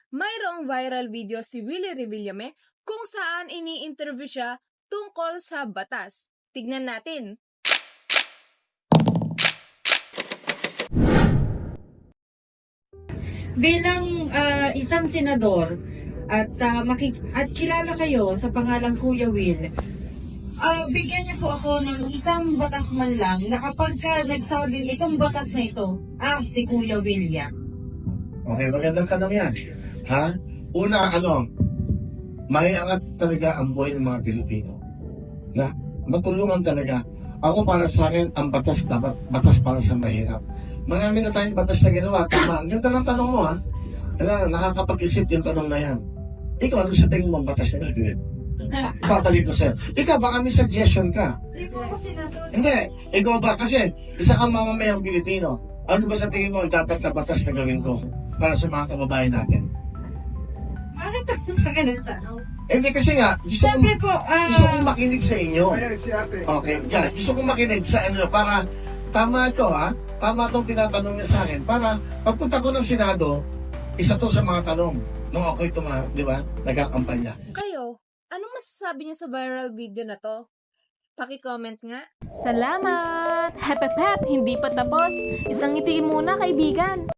mayroong viral video si Willie Revillame kung saan ini-interview siya tungkol sa batas. Tignan natin. Bilang isang senador at at kilala kayo sa pangalang Kuya Will, bigyan niyo po ako ng isang batas man lang na kapag ka nagsabing itong batas na ito, si Kuya Will yan. Okay, magandang tanong yan. Ha? Una, maiangat talaga ang buhay ng mga Pilipino. Na matulungan talaga. Ako para sa akin, ang batas dapat batas para sa mahirap. Marami na tayong batas na ginawa. Tama. Ang ganda ng tanong mo, ha? Nakakapag-isip yung tanong na yan. Ikaw, ano sa tingin mo ang batas na ginawa? Babalik ko sa'yo. Ikaw, baka may suggestion ka. Hindi po ako senador. Hindi. Ikaw ba? Kasi isa kang mamamayang Pilipino. Ano ba sa tingin mo ang dapat na batas na gawin ko para sa mga kababayan natin? Bakit tapos pa ganun tanong? Hindi kasi nga, Siyempre po, gusto kong makinig sa inyo. Okay, yeah, gusto kong makinig sa inyo para tama ito ha, tama itong tinatanong niya sa akin para pagpunta ko ng Senado, isa to sa mga tanong nung ako'y di ba, nagkakampanya. Kayo, anong masasabi niyo sa viral video na to? Paki-comment nga. Salamat! Hep hep hep! Hindi pa tapos! Isang ngiti muna, kaibigan!